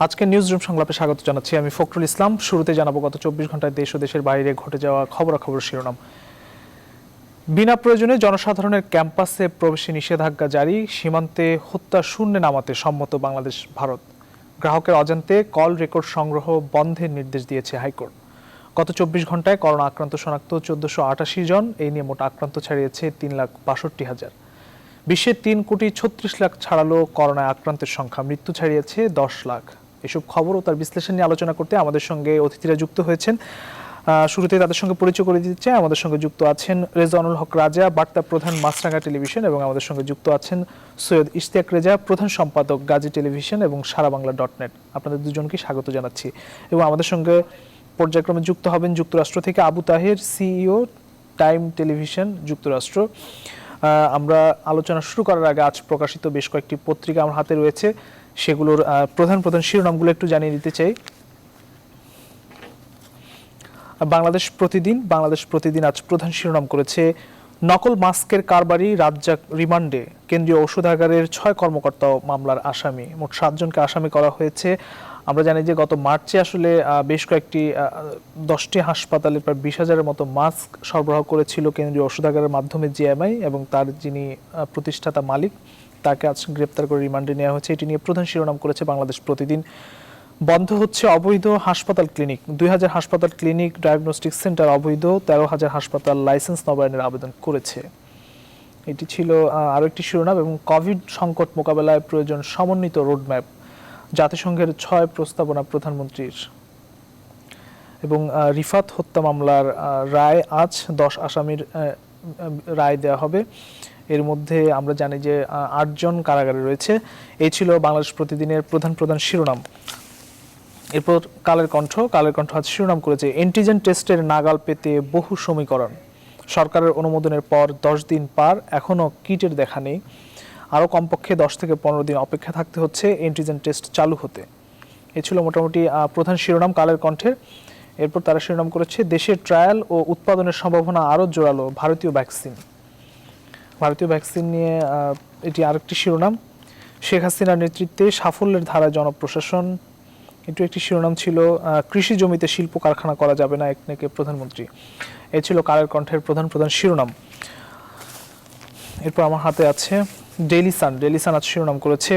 আজকে news room সংলাপে স্বাগত জানাচ্ছি আমি ফখরুল ইসলাম। শুরুতে জানাবো গত 24 ঘন্টায় দেশ ও দেশের বাইরে ঘটে যাওয়া খবরাখবর শিরোনাম। বিনা প্রয়োজনে জনসাধারণের ক্যাম্পাসে প্রবেশে নিষেধাজ্ঞা জারি, সীমান্তে হত্যা শূন্যে নামাতে সম্মত বাংলাদেশ ভারত। গ্রাহকের অজান্তে কল রেকর্ড সংগ্রহ বন্ধের নির্দেশ দিয়েছে হাইকোর্ট। গত 24 ঘন্টায় করোনা আক্রান্ত শনাক্ত 1488 জন, এই নিয়ে মোট আক্রান্ত ছাড়িয়েছে 3,62,000। বিশ্বে 3,36,00,000 ছাড়ালো করোনায় আক্রান্তের সংখ্যা, মৃত্যু ছাড়িয়েছে 10 লাখ। এসব খবর ও তার বিশ্লেষণ নিয়ে আলোচনা করতে আমাদের সঙ্গে অতিথিরা যুক্ত হয়েছেন। শুরুতে তাদের সঙ্গে পরিচয় করে দিতে চাই। আমাদের সঙ্গে যুক্ত আছেন রেজওয়ানুল হক রাজা, বার্তা প্রধান মাছরাঙা টেলিভিশন, এবং আমাদের সঙ্গে যুক্ত আছেন সৈয়দ ইশতিয়াক রেজা, প্রধান সম্পাদক গাজী টেলিভিশন এবং সারা বাংলা .net। আপনাদের দুজনকে স্বাগত জানাচ্ছি। এবং আমাদের সঙ্গে পর্যায়ক্রমে যুক্ত হবেন যুক্তরাষ্ট্র থেকে Abu Taher, CEO, time television যুক্তরাষ্ট্র। আমরা আলোচনা শুরু করার আগে আজ প্রকাশিত বেশ কয়েকটি পত্রিকা আমার হাতে রয়েছে, সেগুলোর প্রধান প্রধান শিরোনামগুলো একটু জানিয়ে দিতে চাই। বাংলাদেশ প্রতিদিন আজ প্রধান শিরোনাম করেছে নকল মাস্কের কারবারি রাজ্জাক রিমান্ডে, কেন্দ্রীয় ঔষধাগারের 6 কর্মকর্তা মামলার আসামি। মোট 7 জনকে আসামি করা হয়েছে। আমরা জানি যে গত মার্চে আসলে বেশ কয়েকটি 10টি হাসপাতালে প্রায় 20,000-এর মতো মাস্ক সরবরাহ করেছিল কেন্দ্রীয় ঔষধাগারের মাধ্যমে জিএমআই, এবং তার যিনি প্রতিষ্ঠাতা মালিক তাকে আজ গ্রেপ্তার করে রিমান্ডে নেওয়া হয়েছে। এটি নিয়ে প্রধান শিরোনাম করেছে বাংলাদেশ প্রতিদিন। বন্ধ হচ্ছে অবৈধ হাসপাতাল ক্লিনিক, 2,000 হাসপাতাল ক্লিনিক ডায়াগনস্টিক সেন্টার অবৈধ, 13,000 হাসপাতাল লাইসেন্স নবায়নের আবেদন করেছে। এটি ছিল আরও একটি শিরোনাম। এবং কোভিড সংকট মোকাবেলায় প্রয়োজন সমন্বিত রোডম্যাপ, জাতিসংঘের 6 প্রস্তাবনা প্রধানমন্ত্রীর। এবং রিফাত হত্যা মামলার রায় আজ, 10 আসামির রায় দেওয়া হবে। এর মধ্যে আমরা জানি যে 8 জন কারাগারে রয়েছে। এই ছিল বাংলাদেশ প্রতিদিনের প্রধান শিরোনাম। এরপর কালের কণ্ঠ আজ শিরোনাম করেছে অ্যান্টিজেন টেস্টের নাগাল পেতে বহু সমীকরণ, সরকারের অনুমোদনের পর 10 দিন পার, এখনও কিটের দেখা নেই, আরও কমপক্ষে 10 থেকে 15 দিন অপেক্ষা থাকতে হচ্ছে অ্যান্টিজেন টেস্ট চালু হতে। এ ছিল মোটামুটি প্রধান শিরোনাম কালের কণ্ঠের। এরপর তারা শিরোনাম করেছে দেশের ট্রায়াল ও উৎপাদনের সম্ভাবনা আরও জোরালো ভারতীয় ভ্যাকসিন নিয়ে এটি আরেকটি শিরোনাম। শেখ হাসিনার নেতৃত্বে সাফল্যের ধারায় জনপ্রশাসন, এটি একটি শিরোনাম ছিল। কৃষি জমিতে শিল্প কারখানা করা যাবে না, একনেকে প্রধানমন্ত্রী। এ ছিল কালের কণ্ঠের প্রধান শিরোনাম। এরপর আমার হাতে আছে ডেইলি সান আজ শিরোনাম করেছে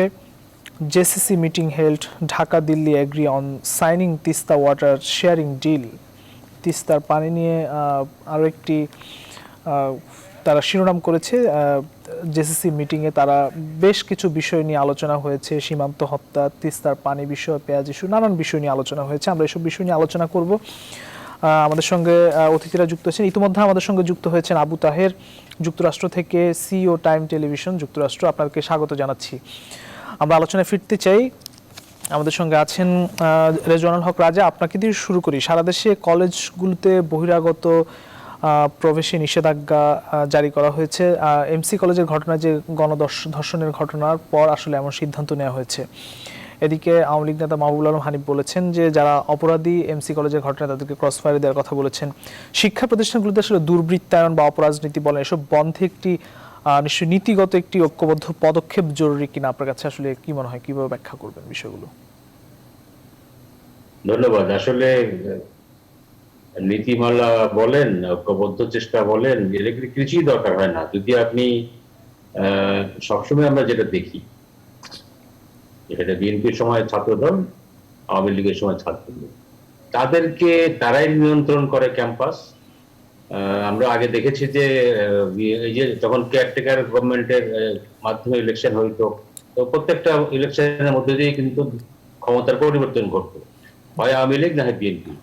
JCC meeting held, Dhaka Delhi agree on signing Teesta water sharing deal. তিস্তার পানি নিয়ে আরও একটি তারা শিরোনাম করেছে। জেসিসি মিটিংয়ে তারা বেশ কিছু বিষয় নিয়ে আলোচনা হয়েছে, সীমান্ত হত্যা, তিস্তার পানি বিষয়, পেঁয়াজ ইস্যু, নানান বিষয় নিয়ে আলোচনা হয়েছে। আমরা এসব বিষয় নিয়ে আলোচনা করব। আমাদের সঙ্গে অতিথিরা যুক্ত হয়েছেন। ইতিমধ্যে আমাদের সঙ্গে যুক্ত হয়েছেন আবু তাহের, যুক্তরাষ্ট্র থেকে, সিইও টাইম টেলিভিশন যুক্তরাষ্ট্র। আপনাকে স্বাগত জানাচ্ছি। আমরা আলোচনায় ফিরতে চাই। আমাদের সঙ্গে আছেন রেজওয়ানুল হক রাজা। আপনাকে দিয়ে শুরু করি। সারা দেশে কলেজগুলোতে বহিরাগত প্রবেশে নিষেধাজ্ঞা জারি করা হয়েছে। এমসি কলেজের ঘটনা, যে গণধর্ষণের ঘটনার পর আসলে এমন সিদ্ধান্ত নেওয়া হয়েছে। এদিকে আওয়ামী লীগ নেতা মাহবুবুল আলম হানিফ বলেছেন যে যারা অপরাধী এমসি কলেজের ঘটনায় তাদেরকে ক্রসফায়ারে দেওয়ার কথা বলেছেন। শিক্ষা প্রতিষ্ঠানগুলোতে আসলে দুর্বৃত্তায়ন বা অপরাজনীতি বলেন, এসব বন্ধে একটি নিশ্চয়ই নীতিগত একটি ঐক্যবদ্ধ পদক্ষেপ জরুরি কিনা, আপনার কাছে আসলে কি মনে হয়, কিভাবে ব্যাখ্যা করবেন বিষয়গুলো? ধন্যবাদ। আসলে নীতিমালা বলেন, ঐক্যবদ্ধ চেষ্টা বলেন, এর কিছুই দরকার হয় না যদি আপনি সবসময় আমরা যেটা দেখি, যেটা বিএনপির সময় ছাত্রদল, আওয়ামী লীগের সময় ছাত্রদল, তারাই নিয়ন্ত্রণ করে ক্যাম্পাস। আমরা আগে দেখেছি যে এই যে যখন কেয়ারটেকার গভর্নমেন্টের মাধ্যমে ইলেকশন হইতো, তো প্রত্যেকটা ইলেকশনের মধ্যে দিয়ে কিন্তু ক্ষমতার পরিবর্তন করতো, হয় আওয়ামী লীগ না হয় বিএনপি।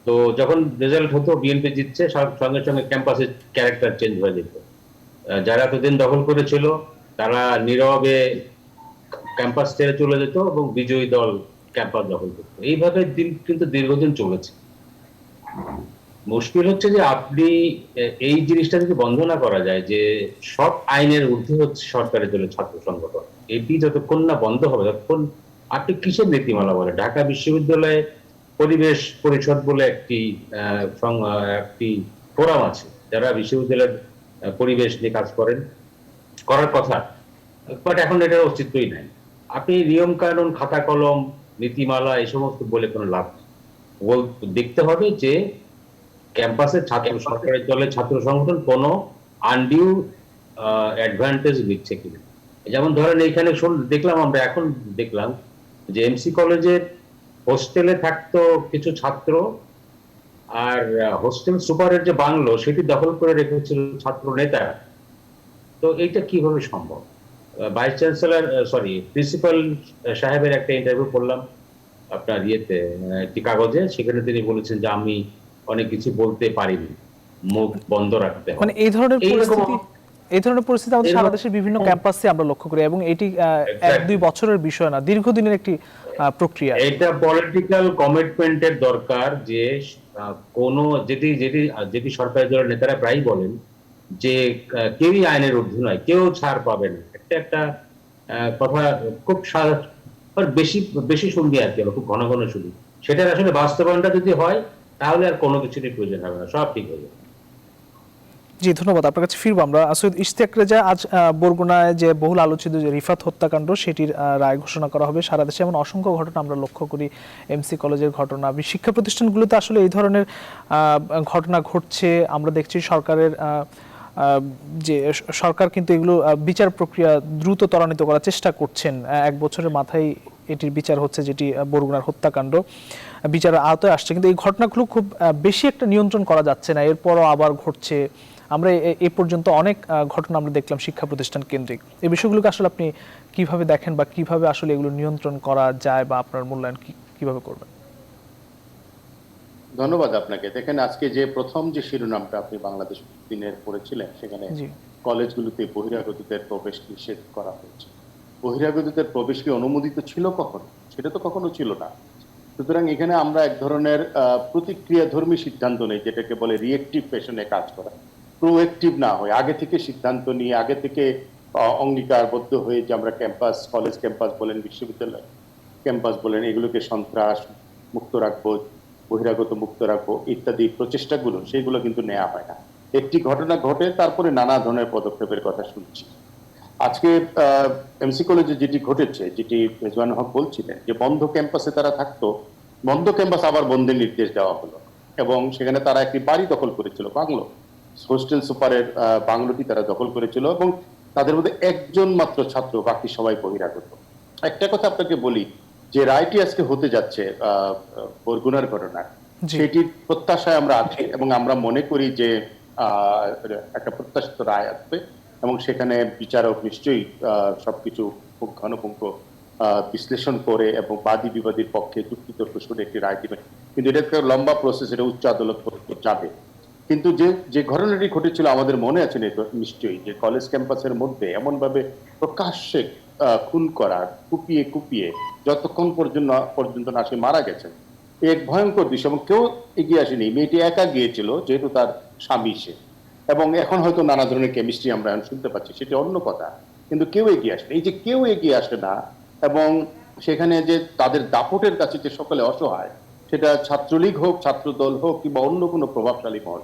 তো যখন রেজাল্ট হতো বিএনপি জিতছে, সঙ্গে সঙ্গে ক্যাম্পাসের ক্যারেক্টার চেঞ্জ হয়ে যেত। যারা এতদিন দখল করেছিল তারা নীরবে ক্যাম্পাস ছেড়ে চলে যেত এবং বিজয়ী দল ক্যাম্পাস দখল করত। এইভাবে দিন কিন্তু দীর্ঘদিন চলেছে। মুশকিল হচ্ছে যে আপনি এই জিনিসটা যদি বন্ধ না করা যায়, যে সব আইনের ঊর্ধ্বে হচ্ছে সরকারের দলের ছাত্র সংগঠন, এটি যতক্ষণ না বন্ধ হবে ততক্ষণ আপনি কিসের নীতিমালা বলে। ঢাকা বিশ্ববিদ্যালয়ে পরিবেশ পরিষদ বলে একটি ফোরাম আছে, যারা বিশ্ববিদ্যালয়ের পরিবেশ নিয়ে কাজ করার কথা, বাট এখন এটার অস্তিত্বই নাই। আপনি নিয়ম কানুন, খাতা কলম, নীতিমালা এই সমস্ত বলে কোনো লাভ নেই। দেখতে হবে যে ক্যাম্পাসে ছাত্র সরকারি দলের ছাত্র সংগঠন কোনো আনডিউ অ্যাডভান্টেজ দিচ্ছে কিনা। যেমন ধরেন এইখানে দেখলাম আমরা এখন দেখলাম যে এমসি কলেজের হোস্টেলে থাকতো কিছু ছাত্র, আর হোস্টেল সুপারের যে বাংলো সেটি দখল করে রেখেছিল ছাত্র নেতারা। তো এইটা কিভাবে সম্ভব? ভাইস চ্যান্সেলর প্রিন্সিপাল সাহেবের একটা ইন্টারভিউ করলাম আপনার একটি কাগজে, সেখানে তিনি বলেছেন যে আমি অনেক কিছু বলতে পারিনি, মুখ বন্ধ রাখতে হবে। মানে এই ধরনের পরিস্থিতি আমাদের সারা দেশের বিভিন্ন ক্যাম্পাসে আমরা লক্ষ্য করি, এবং এটি 1-2 বছরের বিষয় না, দীর্ঘদিনের একটি প্রক্রিয়া। এটা পলিটিক্যাল কমিটমেন্টের দরকার, যে কোনো যেটি সরকারি দলের নেতারা প্রায়ই বলেন যে কেউই আইনের ঊর্ধ্বে নয়, কেউ ছাড় পাবে না। একটা কথা খুব বেশি বেশি শুনবি আর কি, খুব ঘন ঘন শুনি। সেটার আসলে বাস্তবায়নটা যদি হয় তাহলে আর কোনো কিছুরই প্রয়োজন হবে না, সব ঠিক হয়ে যাবে। জি, ধন্যবাদ। আপনার কাছে ফিরবো আমরা। সৈয়দ ইশতিয়াক রেজা, আজ বরগুনায় যে বহুল আলোচিত যে রিফাত হত্যাকাণ্ড, সেটির রায় ঘোষণা করা হবে। সারা দেশে এমন অসংখ্য ঘটনা আমরা লক্ষ্য করি, এমসি কলেজের ঘটনা, শিক্ষা প্রতিষ্ঠানগুলোতে আসলে এই ধরনের ঘটনা ঘটছে। আমরা দেখছি সরকার কিন্তু এগুলো বিচার প্রক্রিয়া দ্রুত ত্বরান্বিত করার চেষ্টা করছেন। 1 বছরের মাথায় এটির বিচার হচ্ছে, যেটি বরগুনার হত্যাকাণ্ড বিচারের আওতায় আসছে, কিন্তু এই ঘটনাগুলো খুব বেশি একটা নিয়ন্ত্রণ করা যাচ্ছে না, এরপরও আবার ঘটছে। আমরা এই পর্যন্ত অনেক ঘটনা আমরা দেখলাম শিক্ষা প্রতিষ্ঠান কেন্দ্রিক। এই বিষয়গুলোকে আসলে আপনি কিভাবে দেখেন, বা কিভাবে আসলে এগুলো নিয়ন্ত্রণ করা যায়, বা আপনার মূল্যায়ন কিভাবে করবেন? ধন্যবাদ আপনাকে। দেখেন, আজকে যে প্রথম যে শিরোনামটা আপনি বাংলাদেশ দিনের পড়েছিলেন, সেখানে কলেজগুলোতে বহিরাগতদের প্রবেশ নিষেধ করা হয়েছে। বহিরাগতদের প্রবেশ কি অনুমোদিত ছিল কখনো? সেটা তো কখনো ছিল না। সুতরাং এখানে আমরা এক ধরনের প্রতিক্রিয়াধর্মী সিদ্ধান্ত নেই, যেটাকে বলে রিয়েক্টিভ ফ্যাশনে কাজ করা, প্রোঅ্যাক্টিভ না হয়, আগে থেকে সিদ্ধান্ত নিয়ে, আগে থেকে অঙ্গীকারবদ্ধ হয়ে যে আমরা কলেজ ক্যাম্পাস বলেন, বিশ্ববিদ্যালয় ক্যাম্পাস বলেন, এগুলোকে সন্ত্রাস মুক্ত রাখবো, বহিরাগত মুক্ত রাখবো ইত্যাদি প্রচেষ্টাগুলো, সেগুলো কিন্তু নেওয়া হয় না। একটি ঘটনা ঘটে, তারপরে নানা ধরনের পদক্ষেপের কথা শুনছি। আজকে এমসি কলেজে যেটি ঘটেছে, যেটি রেজওয়ান হক বলছিলেন যে বন্ধ ক্যাম্পাসে তারা থাকতো, বন্ধ ক্যাম্পাস আবার বন্ধের নির্দেশ দেওয়া হলো, এবং সেখানে তারা একটি বাড়ি দখল করেছিল, বাংলো, হোস্টেল সুপারের বাংলোটি তারা দখল করেছিল, এবং তাদের মধ্যে একজন মাত্র ছাত্র, বাকি সবাই বহিরাগত। একটা কথা আপনাকে বলি, যে রায়টি আজকে হতে যাচ্ছে বরগুনার ঘটনা, সেটির প্রত্যাশায় আমরা আছি, এবং আমরা মনে করি যে একটা প্রত্যাশিত রায় আসবে, এবং সেখানে বিচারক নিশ্চয়ই সবকিছু খুব ঘনপুঙ্খ বিশ্লেষণ করে এবং বাদী বিবাদীর পক্ষে যুক্তিতর্ক শুনে একটি রায় দিবেন। কিন্তু এটা একটা লম্বা প্রসেস, এটা উচ্চ আদালত পর্যন্ত যাবে। কিন্তু যে ঘটনাটি ঘটেছিল আমাদের মনে আছে নিশ্চয়ই, যে কলেজ ক্যাম্পাসের মধ্যে এমনভাবে প্রকাশ্যে খুন করা, কুপিয়ে কুপিয়ে যতক্ষণ পর্যন্ত না সে মারা গেছেন, এক ভয়ঙ্কর দৃশ্য, এবং কেউ এগিয়ে আসেনি। মেয়েটি একা গিয়েছিল, যেহেতু তার স্বামী সে, এবং এখন হয়তো নানা ধরনের কেমিস্ট্রি আমরা শুনতে পাচ্ছি, সেটি অন্য কথা, কিন্তু কেউ এগিয়ে আসে না। এই যে কেউ এগিয়ে আসে না, এবং সেখানে যে তাদের দাপটের কাছে যে সকলে অসহায়, সেটা ছাত্রলীগ হোক, ছাত্রদল হোক, কিংবা অন্য কোনো প্রভাবশালী মহল।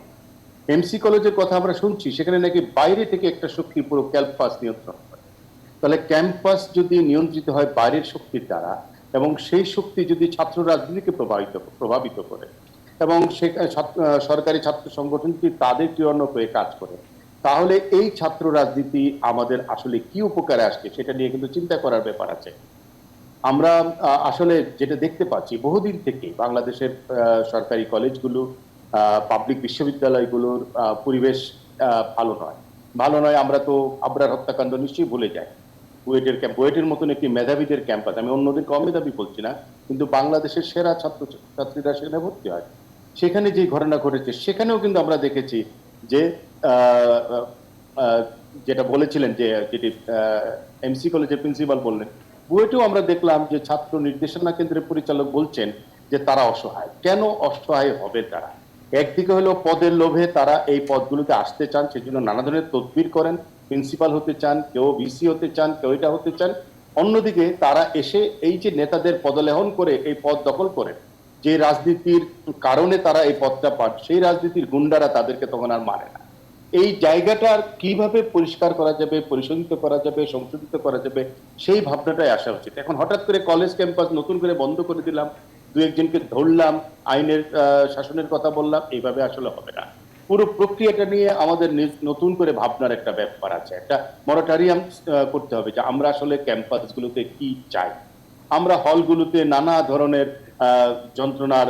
এমসি কলেজের কথা আমরা শুনছি, সেখানে নাকি বাইরে থেকে একটা শক্তি পুরো ক্যাম্পাস নিয়ন্ত্রণ করে। তাহলে ক্যাম্পাস যদি নিয়ন্ত্রিত হয় বাইরের শক্তির দ্বারা, এবং সেই শক্তি যদি ছাত্র রাজনীতিকে প্রভাবিত করে, এবং সরকারি ছাত্র সংগঠন যদি তাদের ক্রিয়ান্বয়ে হয়ে কাজ করে, তাহলে এই ছাত্র রাজনীতি আমাদের আসলে কি উপকারে আসছে, সেটা নিয়ে কিন্তু চিন্তা করার ব্যাপার আছে। আমরা আসলে যেটা দেখতে পাচ্ছি বহুদিন থেকে, বাংলাদেশের সরকারি কলেজগুলো, পাবলিক বিশ্ববিদ্যালয়গুলোর পরিবেশ ভালো নয়। আমরা তো আবরার হত্যাকাণ্ড নিশ্চয়ই ভুলে যাই। বুয়েটের মতন একটি মেধাবীদের ক্যাম্পাস, আমি অন্যদের কম মেধাবী বলছি না, কিন্তু বাংলাদেশের সেরা ছাত্রছাত্রীরা সেখানে ভর্তি হয়। সেখানে যে ঘটনা ঘটেছে, সেখানেও কিন্তু আমরা দেখেছি যে যেটা বলেছিলেন, যেটি এমসি কলেজের প্রিন্সিপাল বললেন, বুয়েটেও আমরা দেখলাম যে ছাত্র নির্দেশনা কেন্দ্রের পরিচালক বলছেন যে তারা অসহায়। কেন অসহায় হবে তারা? একদিকে হলো পদের লোভে তারা এই পদগুলোতে আসতে চান, সেজন্য নানা ধরনের তদবির করেন, প্রিন্সিপাল হতে চান, কেউ ভিসি হতে চান, কেউ এটা হতে চান। অন্যদিকে তারা এসে এই যে নেতাদের পদলেহন করে এই পদ দখল করে, যে রাজনীতির কারণে তারা এই পদটা পান, সেই রাজনীতির গুন্ডারা তাদেরকে তখন আর মানে না। এই জায়গাটা কিভাবে পরিষ্কার করা যাবে, পরিশোধিত করা যাবে, সংশোধিত করা যাবে, সেই ভাবনাটাই আসা উচিত। এখন হঠাৎ করে কলেজ ক্যাম্পাস নতুন করে বন্ধ করে দিলাম, দু একজনকে ধরলাম, আইনের শাসনের কথা বললাম, এইভাবে আসলে হবে না। পুরো প্রক্রিয়াটা নিয়ে আমাদের নতুন করে ভাবনার একটা ব্যাপার আছে, একটা মরাটোরিয়াম করতে হবে যে আমরা আসলে ক্যাম্পাসগুলোতে কি চাই। আমরা হলগুলোতে নানা ধরনের যন্ত্রণার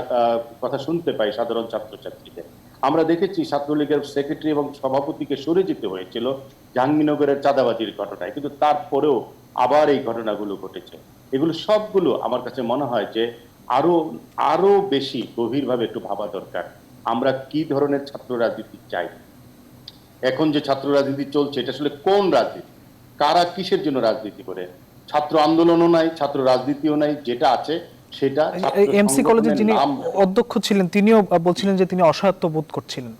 কথা শুনতে পাই সাধারণ ছাত্রছাত্রীদের। আমরা দেখেছি ছাত্রলীগের সেক্রেটারি এবং সভাপতিকে সরে যেতে হয়েছিল জাহাঙ্গীরনগরের চাঁদাবাজির ঘটনায়, কিন্তু তারপরেও আবার এই ঘটনাগুলো ঘটেছে। এগুলো সবগুলো আমার কাছে মনে হয় যে আরো আরো বেশি গভীরভাবে একটু ভাবা দরকার, আমরা কি ধরনের ছাত্র রাজনীতি চাই। এখন যে ছাত্র রাজনীতি চলছে এটা আসলে কোন রাজনীতি, কারা কিসের জন্য রাজনীতি করে? ছাত্র আন্দোলনও নাই, ছাত্র রাজনীতিও নাই, যেটা আছে সেটা এমসি কলেজের যিনি অধ্যক্ষ ছিলেন তিনিও বলছিলেন যে তিনি অসহায়ত্ব বোধ করছিলেন।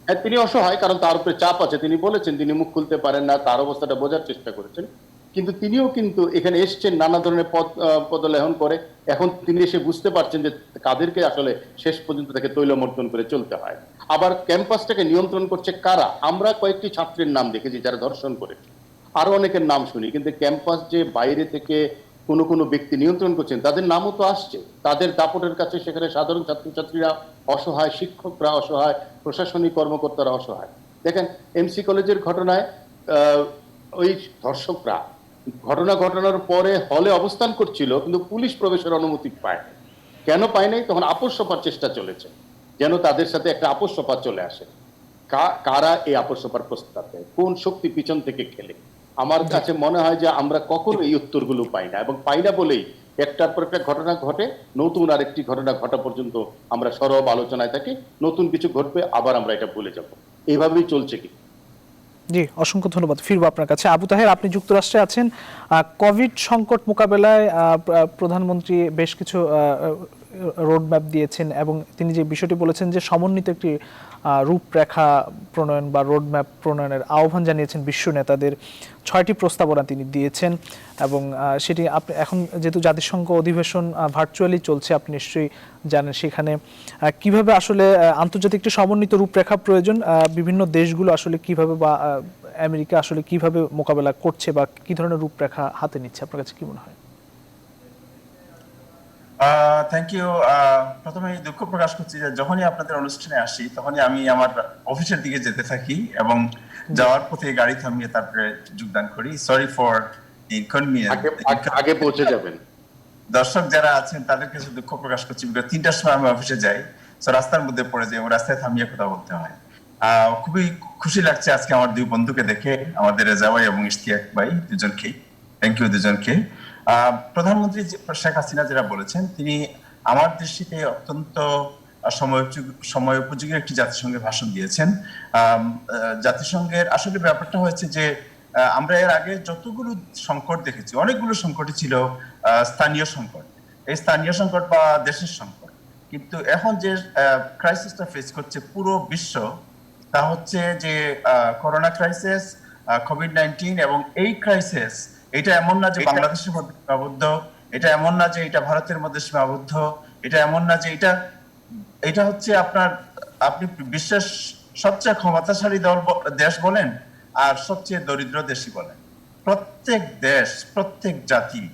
হ্যাঁ, তিনি অসহায়, কারণ তার উপরে চাপ আছে। তিনি বলেছেন তিনি মুখ খুলতে পারেন না, তার অবস্থাটা বোঝার চেষ্টা করেছেন। কিন্তু তিনিও কিন্তু এখানে এসছেন নানা ধরনের পদলেহন করে। এখন তিনি এসে বুঝতে পারছেন যে কাদেরকে আসলে শেষ পর্যন্ত তাকে তৈলমর্দন করে চলতে হয়। আবার ক্যাম্পাসটাকে নিয়ন্ত্রণ করছে কারা? আমরা কয়েকটি ছাত্রের নাম দেখেছি যারা ধর্ষণ করেছে, আরো অনেকের নাম শুনি, কিন্তু ক্যাম্পাস যে বাইরে থেকে কোনো কোনো ব্যক্তি নিয়ন্ত্রণ করছেন তাদের নামও তো আসছে। তাদের দাপটের কাছে সেখানে সাধারণ ছাত্রছাত্রীরা অসহায়, শিক্ষকরা অসহায়, প্রশাসনিক কর্মকর্তারা অসহায়। দেখেন এমসি কলেজের ঘটনায় ওই ধর্ষকরা ঘটনা ঘটানোর পরে হলে অবস্থান করছিল, কিন্তু পুলিশ প্রবেশের অনুমতি পায়। কেন পায় নাই? তখন আপোষ সভার চেষ্টা চলেছে, যেন তাদের সাথে একটা আপোষ সভা চলে আসে। কারা এই আপোষ সভার প্রস্তাব দেয়, কোন শক্তি পিছন থেকে খেলে? আমার কাছে মনে হয় যে আমরা কখনো এই উত্তরগুলো পাই না, এবং পাই না বলেই একটার পর একটা ঘটনা ঘটে, নতুন আরেকটি ঘটনা ঘটা পর্যন্ত আমরা সরব আলোচনায় থাকি, নতুন কিছু ঘটবে আবার আমরা এটা ভুলে যাব। এইভাবেই চলছে কি? জি, অসংখ্য ধন্যবাদ। ফিরবো আপনার কাছে। আবু তাহের, আপনি যুক্তরাষ্ট্রে আছেন। কোভিড সংকট মোকাবেলায় প্রধানমন্ত্রী বেশ কিছু রোডম্যাপ দিয়েছেন এবং তিনি যে বিষয়টি বলেছেন যে সমন্বিত একটি রূপরেখা প্রণয়ন বা রোডম্যাপ প্রণয়নের আহ্বান জানিয়েছেন বিশ্ব নেতাদের। 6টি প্রস্তাবনা তিনি দিয়েছেন এবং সেটি আপনি এখন যেহেতু জাতিসংঘ অধিবেশন ভার্চুয়ালি চলছে, আপনি নিশ্চয়ই জানেন সেখানে কিভাবে আসলে আন্তর্জাতিক একটি সমন্বিত রূপরেখা প্রয়োজন, বিভিন্ন দেশগুলো আসলে কিভাবে বা আমেরিকা আসলে কিভাবে মোকাবেলা করছে বা কি ধরনের রূপরেখা হাতে নিচ্ছে, আপনার কাছে কি মনে হয়? Thank you. প্রথমে দুঃখ প্রকাশ করছি যে যখনই আপনাদের অনুষ্ঠানে আসি তখনই আমি আমার অফিসের দিকে যেতে থাকি এবং যাওয়ার পথে গাড়ি থামিয়ে তারপরে যোগদান করি। Sorry for inconvenience. আগে পৌঁছে যাবেন। দর্শক যারা আছেন তাদের কাছে দুঃখ প্রকাশ করছি, 3টার সময় আমি অফিসে যাই, তো রাস্তার মধ্যে পড়ে যাই এবং রাস্তায় থামিয়ে কথা বলতে হয়। খুবই খুশি লাগছে আজকে আমার দুই বন্ধুকে দেখে, আমাদের রেজা ভাই এবং ইশতিয়াক ভাই, দুজনকেই থ্যাংক ইউ দুজনকে। প্রধানমন্ত্রী শেখ হাসিনা যেটা বলেছেন, তিনি আমার দৃষ্টিতে অত্যন্ত সময় উপযোগী একটি জাতিসংঘের ভাষণ দিয়েছেন। জাতিসংঘের আসলে ব্যাপারটা হয়েছে যে আমরা এর আগে যতগুলো সংকট দেখেছি, অনেকগুলো সংকটই ছিল স্থানীয় সংকট, এই স্থানীয় সংকট বা দেশের সংকট। কিন্তু এখন যে ক্রাইসিসটা ফেস করছে পুরো বিশ্ব, তা হচ্ছে যে করোনা ক্রাইসিস, কোভিড-19, এবং এই ক্রাইসিস এটা এমন না যে বাংলাদেশের মধ্যে সীমাবদ্ধ, এটা এমন না যে এটা ভারতের মধ্যে সীমাবদ্ধ, এটা এমন না যে এটা হচ্ছে আপনি বিশ্বের সবচেয়ে ক্ষমতাশালী দেশ বলেন আর সবচেয়ে দরিদ্র দেশই বলেন, প্রত্যেক দেশ, প্রত্যেক জাতি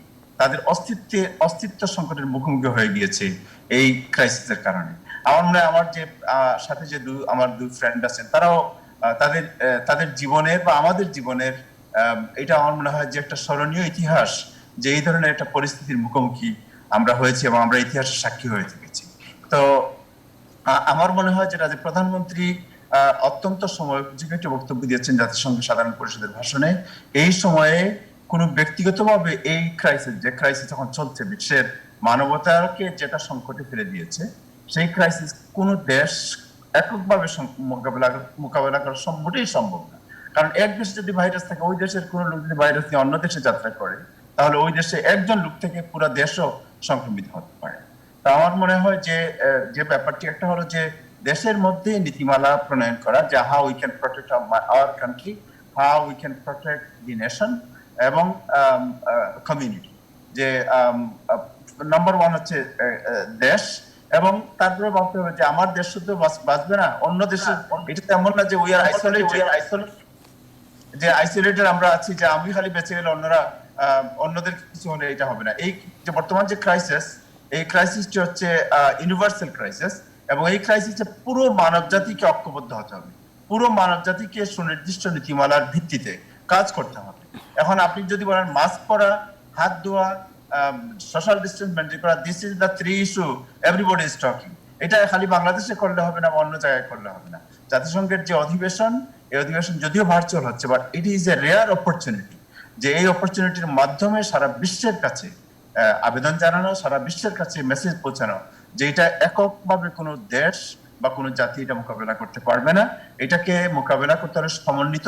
তাদের অস্তিত্ব সংকটের মুখোমুখি হয়ে গিয়েছে এই ক্রাইসিসের কারণে। আমার মনে হয় আমার যে সাথে যে আমার দুই ফ্রেন্ড আছেন, তারাও তাদের জীবনের বা আমাদের জীবনের এটা আমার মনে হয় যে একটা স্মরণীয় ইতিহাস, যে এই ধরনের একটা পরিস্থিতির মুখোমুখি আমরা হয়েছি এবং আমরা ইতিহাসের সাক্ষী হয়ে থেকেছি। তো আমার মনে হয় যেটা যে প্রধানমন্ত্রী অত্যন্ত সময় উপযোগী একটি বক্তব্য দিয়েছেন জাতিসংঘ সাধারণ পরিষদের ভাষণে। এই সময়ে কোনো ব্যক্তিগতভাবে এই ক্রাইসিস যখন চলছে, বিশ্বের মানবতাকে যেটা সংকটে ফেলে দিয়েছে, সেই ক্রাইসিস কোনো দেশ এককভাবে মোকাবেলা করা মোটেই সম্ভব না। কারণ এক দেশে যদি ভাইরাস থাকে, ওই দেশের কোনো লোক যদি ভাইরাস নিয়ে অন্য দেশে যাত্রা করে, তাহলে ওই দেশে একজন লোক থেকে পুরো দেশও সংক্রমিত হতে পারে। তা আমার মনে হয় যে ব্যাপারটি একটা হলো যে দেশের মধ্যে নীতিমালা প্রণয়ন করা, যে how we can protect our country, how we can protect the nation এবং কমিউনিটি। যে নাম্বার ওয়ান হচ্ছে দেশ, এবং তারপরে ভাবতে হবে যে আমার দেশ শুধু বাঁচবে না, অন্য দেশের, এটা তেমন না যে উই আর আইসোলেটেড আমরা আছি, যে আমি খালি বেঁচে গেলে অন্যরা অন্যদের কিছু হলে এটা হবে না। এই যে বর্তমান যে ক্রাইসিস, এই ক্রাইসিসটি হচ্ছে ইউনিভার্সাল ক্রাইসিস, এবং এই ক্রাইসিসে পুরো মানব জাতিকে ঐক্যবদ্ধ হতে হবে, পুরো মানব জাতিকে সুনির্দিষ্ট নীতিমালার ভিত্তিতে কাজ করতে হবে। এখন আপনি যদি বলেন মাস্ক পরা, হাত ধোয়া, সোশ্যাল ডিস্টেন্স মেনটেন করা, this is the three issue everybody is talking, এটা খালি বাংলাদেশে করলে হবে না, অন্য জায়গায় করলে হবে না। জাতিসংঘের যে অধিবেশন, এই অধিবেশন যদিও ভার্চুয়াল হচ্ছে, but it is a rare opportunity, যে এই অপরচুনিটির মাধ্যমে সারা বিশ্বের কাছে আবেদন জানানো, সারা বিশ্বের কাছে মেসেজ পৌঁছানো যে এটা এককভাবে কোনো দেশ বা কোনো জাতি এটা মোকাবেলা করতে পারবে না, এটাকে মোকাবেলা করতে হলে সমন্বিত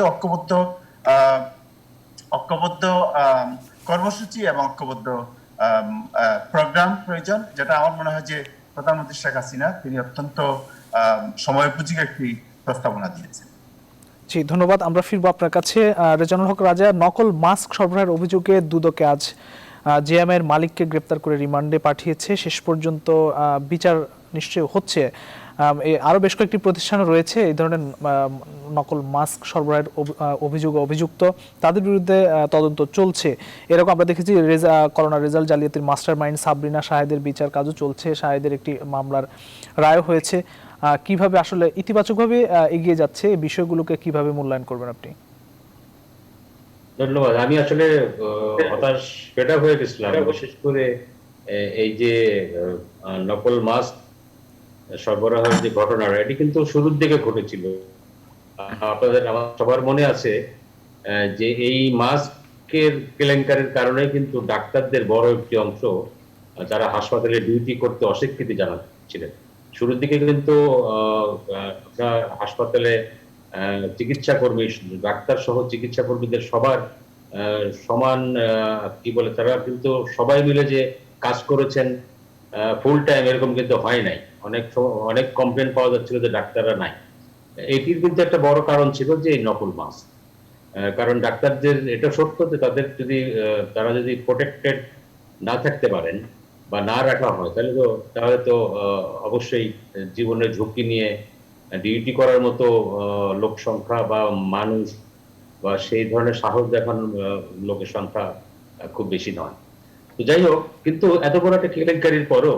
ঐক্যবদ্ধ কর্মসূচি এবং ঐক্যবদ্ধ প্রোগ্রাম প্রয়োজন, যেটা আমার মনে হয় যে প্রধানমন্ত্রী শেখ হাসিনা তিনি অত্যন্ত সময়োপযোগী একটি প্রস্তাবনা দিয়েছেন। জি, ধন্যবাদ। আমরা ফিরবো আপনার কাছে। রেজানুল হক রাজা, নকল মাস্ক সরবরাহের অভিযোগে দুদকে আজ জেএমআই এর মালিককে গ্রেপ্তার করে রিমান্ডে পাঠিয়েছে। শেষ পর্যন্ত বিচার নিশ্চয় হচ্ছে। আরো বেশ কয়েকটি প্রতিষ্ঠান রয়েছে এই ধরনের নকল মাস্ক সরবরাহের অভিযুক্ত, তাদের বিরুদ্ধে তদন্ত চলছে। এরকম আমরা দেখেছি করোনা রেজাল্ট জালিয়াতির মাস্টার মাইন্ড সাবরিনা শাহেদের বিচার কাজও চলছে, শাহেদের একটি মামলার রায় হয়েছে। কিভাবে আসলে ইতিবাচকভাবে এগিয়ে যাচ্ছে এই বিষয়গুলোকে কিভাবে মূল্যায়ন করবেন আপনি? ধন্যবাদ। আমি আসলে হতাশ পেটা হয়ে গেছিলাম, বিশেষ করে এই যে নকল মাস্ক সরবরাহের যে ঘটনাটা, এটি কিন্তু শুরুর দিকে ঘটেছিল। আপনাদের আমার সবার মনে আছে যে এই মাস্কের কেলেঙ্কারির কারণে কিন্তু ডাক্তারদের বড় একটি অংশ যারা হাসপাতালে ডিউটি করতে অস্বীকৃতি জানাচ্ছিলেন। শুরুর দিকে কিন্তু হাসপাতালে চিকিৎসা কর্মী, ডাক্তার সহ চিকিৎসা কর্মীদের সবার সমান কি বলে, তারা কিন্তু সবাই মিলে যে কাজ করেছেন ফুল টাইম এরকম কিন্তু হয় নাই। অনেক কমপ্লেন পাওয়া যাচ্ছিল যে ডাক্তাররা নাই। এটির কিন্তু একটা বড় কারণ ছিল যে নকল মাস্ক। কারণ ডাক্তারদের এটা সত্য যে তারা যদি প্রোটেক্টেড না থাকতে পারেন বা না রাখা হয়, তাহলে তো অবশ্যই জীবনের ঝুঁকি নিয়ে ডিউটি করার মতো লোক সংখ্যা বা মানুষ বা সেই ধরনের সাহস দেখানোর লোকের সংখ্যা খুব বেশি নয়। তো যাই হোক, কিন্তু এত বড় একটা কেলেঙ্কারির পরেও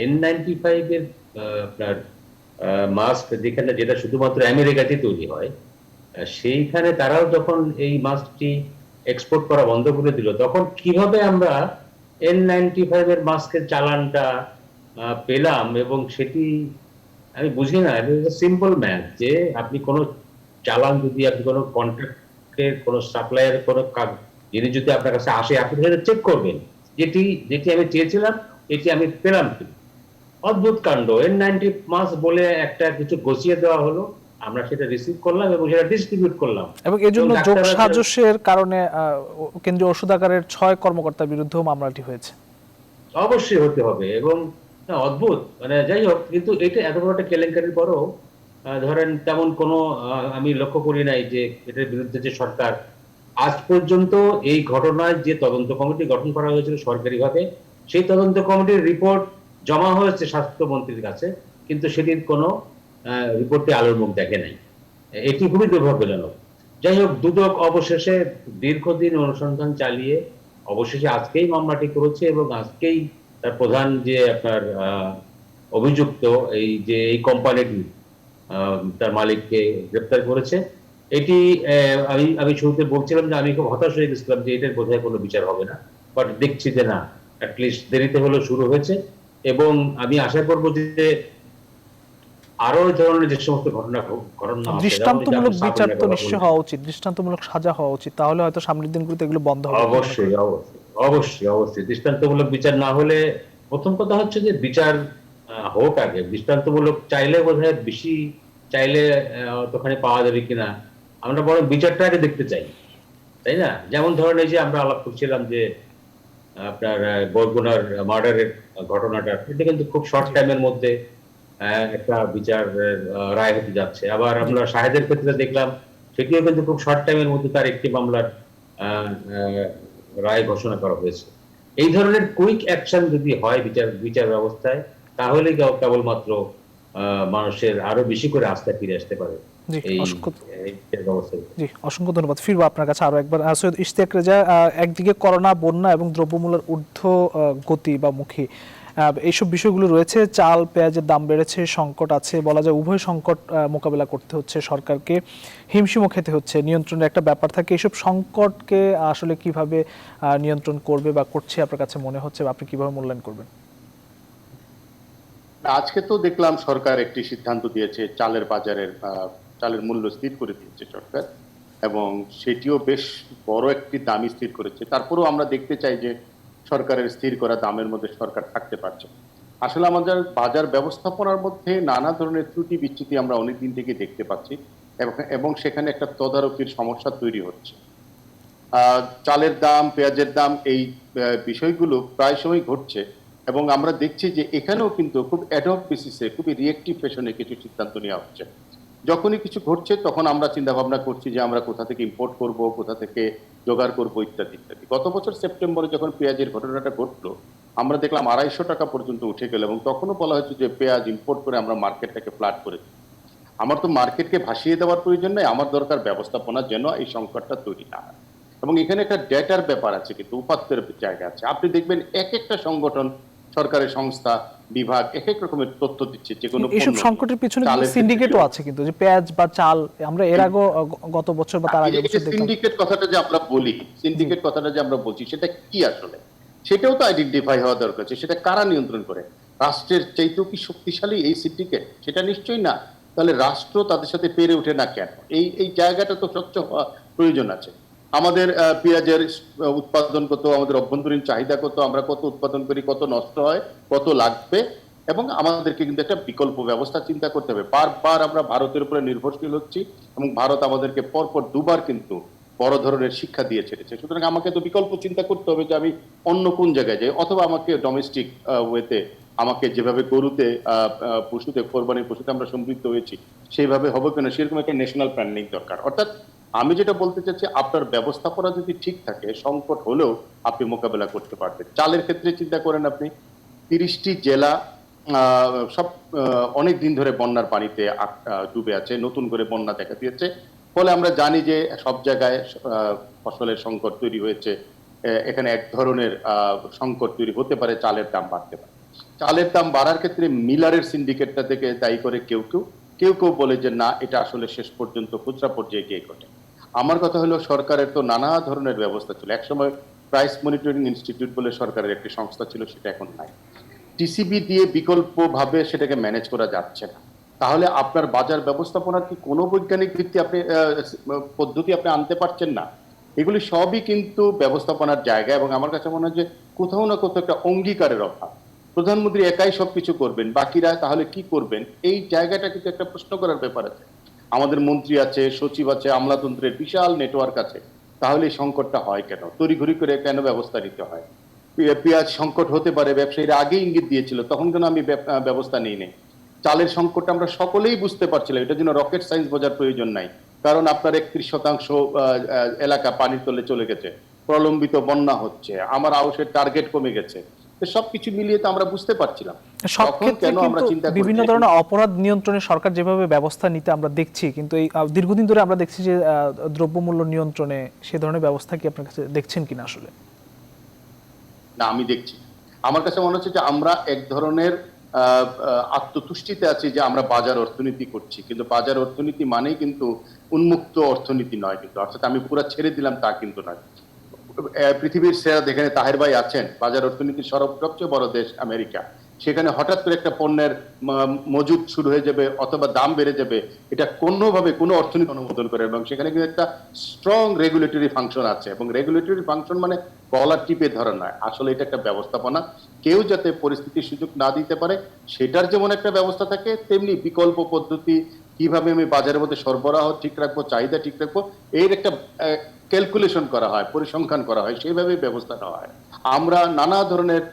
N95 এর আপনার মাস্ক যেটা শুধুমাত্র আমেরিকাতে তৈরি হয়, সেইখানে তারাও যখন এই মাস্কটি এক্সপোর্ট করা বন্ধ করে দিল, তখন কিভাবে আমরা N95 এর মাস্কের চালানটা পেলাম? এবং সেটি আমি বুঝি না। সিম্পল ম্যাথ, যে আপনি কোনো চালান যদি আপনি কোনো কন্ট্রাক্টের কোনো সাপ্লায়ার কোনো জিনিস যদি আপনার কাছে আসে, আপনি সেটা চেক করবেন যেটি আমি চেয়েছিলাম এটি আমি পেলাম কি। অদ্ভুত কাণ্ড। N90 মাস্ক বলে একটা কিছু গছিয়ে দেওয়া হলো, আমরা সেটা রিসিভ করলাম এবং সেটা ডিস্ট্রিবিউট করলাম। এবং এর জন্য যোগ সাজসের কারণে কেন্দ্রীয় ওষুধাগারের 6 কর্মকর্তার বিরুদ্ধেও মামলাটি হয়েছে। অবশ্যই হতে হবে। এবং অদ্ভুত, মানে যাই হোক, কিন্তু এটা এত বড় একটা কেলেঙ্কারির পরও ধরেন তেমন কোনো আমি লক্ষ্য করি নাই যে এটার বিরুদ্ধে যে সরকার আজ পর্যন্ত এই ঘটনায় যে তদন্ত কমিটি গঠন করা হয়েছিল সরকারিভাবে, সেই তদন্ত কমিটির রিপোর্ট জমা হয়েছে স্বাস্থ্যমন্ত্রীর কাছে, কিন্তু সেটির কোনো রিপোর্টে আলোর মুখ দেখে নাই। এটি খুবই দুর্ভাগ্যজনক। যাই হোক, দুদক অবশেষে দীর্ঘদিন অনুসন্ধান চালিয়ে অবশেষে আজকেই মামলাটি করেছে এবং আজকেই তার প্রধান যে আপনার অভিযুক্ত এই কোম্পানিটি তার মালিককে গ্রেপ্তার করেছে। এটি আমি শুরুতে বলছিলাম যে আমি খুব হতাশ হয়ে গেছিলাম যে এটার বোধহয় কোনো বিচার হবে না, বাট দেখছি যে না, অ্যাটলিস্ট দেরিতে হলেও শুরু হয়েছে। এবং আমি আশা করবো যে আরো এই ধরনের যে সমস্ত ঘটনা দৃষ্টান্তমূলক বিচার তো নিশ্চয় হওয়া উচিত, দৃষ্টান্তমূলক সাজা হওয়া উচিত, তাহলে হয়তো সামনের দিনগুলোতে এগুলো বন্ধ হবে। অবশ্যই অবশ্যই অবশ্যই দৃষ্টান্তমূলক বিচার না হলে, প্রথম কথা হচ্ছে যে বিচার হোক আগে। দৃষ্টান্তমূলক চাইলে বোধহয় বেশি চাইলে অতখানি পাওয়া যাবে কিনা, আমরা বড় বিচারটা আগে দেখতে চাই, তাই না? যেমন ধরেন এই যে আমরা আলাপ করছিলাম যে আপনার বরগুনার মার্ডারের ঘটনাটা, এটা কিন্তু খুব শর্ট টাইমের মধ্যে একটা বিচার রায় হতে যাচ্ছে। আবার আমরা শাহেদের ক্ষেত্রে দেখলাম সেটিও কিন্তু খুব শর্ট টাইমের মধ্যে তার একটি মামলার রায় ঘোষণা করা হয়েছে। এই ধরনের কুইক অ্যাকশন যদি হয় বিচার ব্যবস্থায়, তাহলে কেবলমাত্র মানুষের আরো বেশি করে আস্থা ফিরে আসতে পারে জি এই অসংখ্য বিচার ব্যবস্থায়। জি অসংখ্য ধন্যবাদ। ফিরবো আপনার কাছে আরো একবার। সৈয়দ ইশতিয়াক রেজা, একদিকে করোনা, বন্যা এবং দ্রব্যমূল্যের ঊর্ধ্ব গতি বা মুখী এইসব বিষয়গুলো রয়েছে, চাল পেঁয়াজের দাম বেড়েছে, সংকট আছে, বলা যায় উভয় সংকট মোকাবেলা করতে হচ্ছে সরকারকে, হিমশিমও খেতে হচ্ছে, নিয়ন্ত্রণের একটা ব্যাপার থাকে। এইসব সংকটকে আসলে কিভাবে নিয়ন্ত্রণ করবে বা করছে আপনার কাছে মনে হচ্ছে, বা আপনি কিভাবে মূল্যায়ন করবেন? আজকে তো দেখলাম সরকার একটি সিদ্ধান্ত দিয়েছে, চালের মূল্য স্থির করে দিয়েছে সরকার, এবং সেটিও বেশ বড় একটি দামই স্থির করেছে। তারপরেও আমরা দেখতে চাই যে সরকারের স্থির করা দামের মধ্যে সরকার থাকতে পারছে। আসলে আমাদের বাজার ব্যবস্থাপনার মধ্যে নানা ধরনের ত্রুটি বিচ্যুতি আমরা অনেকদিন থেকে দেখতে পাচ্ছি, এবং সেখানে একটা তদারকির সমস্যা তৈরি হচ্ছে। চালের দাম, পেঁয়াজের দাম, এই বিষয়গুলো প্রায় সময় ঘটছে, এবং আমরা দেখছি যে এখানেও কিন্তু খুব অ্যাডহক বেসিসে, খুবই রিয়েক্টিভ ফ্যাশনে কিছু সিদ্ধান্ত নেওয়া হচ্ছে। যখনই কিছু ঘটছে তখন আমরা চিন্তা ভাবনা করছি যে আমরা কোথা থেকে ইম্পোর্ট করব, কোথা থেকে জোগাড় করবো, ইত্যাদি ইত্যাদি। গত বছর সেপ্টেম্বরে যখন পেঁয়াজের ঘটনাটা ঘটলো, আমরা দেখলাম 250 টাকা পর্যন্ত উঠে গেল, এবং তখনও বলা হয়েছে যে পেঁয়াজ ইম্পোর্ট করে আমরা মার্কেটটাকে ফ্ল্যাট করে দিই। আমার তো মার্কেটকে ভাসিয়ে দেওয়ার প্রয়োজন নেই, আমার দরকার ব্যবস্থাপনার জন্য এই সংকটটা তৈরি না হয়। এবং এখানে একটা ডেটার ব্যাপার আছে, কিন্তু উপাত্তের জায়গা আছে। আপনি দেখবেন এক একটা সংগঠন, সরকারি সংস্থা, বিভাগ এক এক রকমের তথ্য দিচ্ছে যে কোনো এইসব সংকটের পিছনে সিন্ডিকেটও আছে, কিন্তু যে পেঁয়াজ বা চাল, আমরা এর আগে গত বছর বা তার আগে বছর দেখলাম। সিন্ডিকেট কথাটা যে আমরা বলি, সিন্ডিকেট কথাটা যে আমরা বলছি, সেটা কি আসলে? সেটাও তো আইডেন্টিফাই হওয়া দরকার। সেটা কারা নিয়ন্ত্রণ করে? রাষ্ট্রের চাইতেও কি শক্তিশালী এই সিন্ডিকেট? সেটা নিশ্চয়ই না। তাহলে রাষ্ট্র তাদের সাথে পেরে ওঠে না কেন? এই জায়গাটা তো স্বচ্ছ হওয়া প্রয়োজন আছে। আমাদের পেঁয়াজের উৎপাদন কত, আমাদের অভ্যন্তরীণ চাহিদা কত, আমরা কত উৎপাদন করি, কত নষ্ট হয়, কত লাগবে, এবং আমাদেরকে কিন্তু একটা বিকল্প ব্যবস্থা চিন্তা করতে হবে। বারবার আমরা ভারতের উপরে নির্ভরশীল হচ্ছি, এবং ভারত আমাদেরকে পরপর দুবার কিন্তু বড় ধরনের শিক্ষা দিয়ে ছেড়েছে। সুতরাং আমাকে তো বিকল্প চিন্তা করতে হবে যে আমি অন্য কোন জায়গায় যাই, অথবা আমাকে ডোমেস্টিক ওয়েতে, আমাকে যেভাবে গরুতে, পশুতে, কোরবানির পশুতে আমরা সমৃদ্ধ হয়েছি সেইভাবে হবে কিনা, সেরকম একটা ন্যাশনাল প্ল্যানিং দরকার। অর্থাৎ আমি যেটা বলতে চাচ্ছি, আপনার ব্যবস্থাপনা যদি ঠিক থাকে, সংকট হলেও আপনি মোকাবেলা করতে পারবেন। চালের ক্ষেত্রে চিন্তা করেন আপনি, 30টি জেলা সব অনেক দিন ধরে বন্যার পানিতে ডুবে আছে, নতুন করে বন্যা দেখা দিয়েছে। ফলে আমরা জানি যে সব জায়গায় ফসলের সংকট তৈরি হয়েছে। এখানে এক ধরনের সংকট তৈরি হতে পারে, চালের দাম বাড়তে পারে। চালের দাম বাড়ার ক্ষেত্রে মিলারের সিন্ডিকেটটা থেকে দায়ী করে কেউ কেউ বলে যে না, এটা আসলে শেষ পর্যন্ত খুচরা পর্যায়ে গিয়ে ঘটে। আমার কথা হলো, সরকারের তো নানা ধরনের ব্যবস্থা ছিল। একসময় প্রাইস মনিটরিং ইনস্টিটিউট বলে সরকারের একটি সংস্থা ছিল, সেটা এখন নাই। টিসিবি দিয়ে বিকল্পভাবে সেটাকে ম্যানেজ করা যাচ্ছে না। তাহলে আপনার বাজার ব্যবস্থাপনার কি কোনো বৈজ্ঞানিক ভিত্তি, আপনি পদ্ধতি আপনি আনতে পারছেন না? এগুলি সবই কিন্তু ব্যবস্থাপনার জায়গা, এবং আমার কাছে মনে হয় যে কোথাও না কোথাও একটা অঙ্গীকারের অভাব। প্রধানমন্ত্রী একাই সবকিছু করবেন, বাকিরা তাহলে কি করবেন? এই জায়গাটা কিন্তু একটা প্রশ্ন করার ব্যাপার আছে। আমাদের মন্ত্রী আছে, সচিব আছে, আমলাতন্ত্রের বিশাল নেটওয়ার্ক আছে, তাহলে এই সংকটটা হয় কেন? তড়িঘড়ি করে কেন ব্যবস্থা নিতে হয়? পেঁয়াজ সংকট হতে পারে, ব্যবসায়ীরা আগে ইঙ্গিত দিয়েছিল, তখন কেন আমি ব্যবস্থা নিই নেই? চালের সংকট আমরা সকলেই বুঝতে পারছিলাম, এটার জন্য রকেট সায়েন্স বোঝার প্রয়োজন নাই। কারণ আপনার 31% এলাকা পানির তলে চলে গেছে, প্রলম্বিত বন্যা হচ্ছে, আমার আউশের টার্গেট কমে গেছে। সবকিছু মিলিয়ে তো আমরা বুঝতে পারছিলাম। সব ক্ষেত্রে কিন্তু বিভিন্ন ধরনের অপরাধ নিয়ন্ত্রণে সরকার যেভাবে ব্যবস্থা নিতে আমরা দেখছি, কিন্তু এই দীর্ঘদিন ধরে আমরা দেখছি যে দ্রব্যমূল্য নিয়ন্ত্রণে সে ধরনের ব্যবস্থা কি আপনার কাছে দেখছেন কিনা? আসলে না, আমি দেখছি। আমার কাছে মনে হচ্ছে যে আমরা এক ধরনের আত্মতুষ্টিতে আছি যে আমরা বাজার অর্থনীতি করছি, কিন্তু বাজার অর্থনীতি মানেই কিন্তু উন্মুক্ত অর্থনীতি নয়। কিন্তু অর্থাৎ আমি পুরো ছেড়ে দিলাম তা কিন্তু নয়। পৃথিবীর সেরা, যেখানে তাহের ভাই আছেন, বাজার অর্থনীতির সবচেয়ে বড় দেশ আমেরিকা, সেখানে হঠাৎ করে একটা পণ্যের মজুদ শুরু হয়ে যাবে অথবা দাম বেড়ে যাবে, এটা কোনোভাবে কোনো অর্থনীতি অনুমোদন করে। এবং সেখানে কিন্তু একটা স্ট্রং রেগুলেটরি ফাংশন আছে, এবং রেগুলেটরি ফাংশন মানে গলা টিপে ধরা নয়, আসলে এটা একটা ব্যবস্থাপনা। কেউ যাতে পরিস্থিতির সুযোগ না দিতে পারে সেটার যেমন একটা ব্যবস্থা থাকে, তেমনি বিকল্প পদ্ধতি, কিভাবে আমি বাজারের মধ্যে সরবরাহ ঠিক রাখবো, চাহিদা ঠিক রাখবো, এর একটা ক্যালকুলেশন করা হয়, পরিসংখ্যান করা হয়, সেইভাবেই ব্যবস্থা নেওয়া হয়। আমরা নানা ধরনের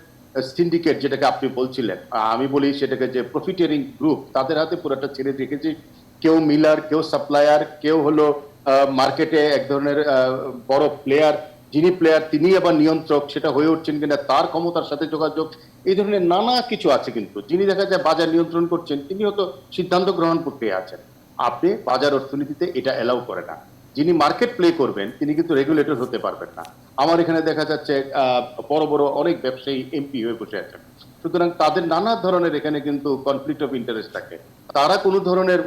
সিন্ডিকেট, যেটাকে আপনি বলছিলেন, আমি বলি সেটাকে যে প্রফিটিয়ারিং গ্রুপ, তাদের হাতে পুরোটা ছেড়ে রেখেছি। কেউ মিলার, কেউ সাপ্লায়ার, কেউ হলো মার্কেটে এক ধরনের বড় প্লেয়ার, যিনি প্লেয়ার তিনি আবার নিয়ন্ত্রক, সেটা হয়ে উঠছেন কিনা, তার ক্ষমতার সাথে যোগাযোগ, এই ধরনের নানা কিছু আছে। কিন্তু যিনি দেখা যায় বাজার নিয়ন্ত্রণ করছেন তিনিও তো সিদ্ধান্ত গ্রহণ প্রক্রিয়া আছেন। আপনি বাজার অর্থনীতিতে এটা এলাও করে না। যিনি মার্কেট প্লে করবেন তিনি কিন্তু রেগুলেটর হতে পারবেন না। আমার এখানে দেখা যাচ্ছে বড় বড় অনেক ব্যবসায়ী এমপি হয়ে বসে আছেন, সুতরাং তাদের নানা ধরনের এখানে কিন্তু কনফ্লিক্ট অফ ইন্টারেস্ট থাকে। তারা কোনো ধরনের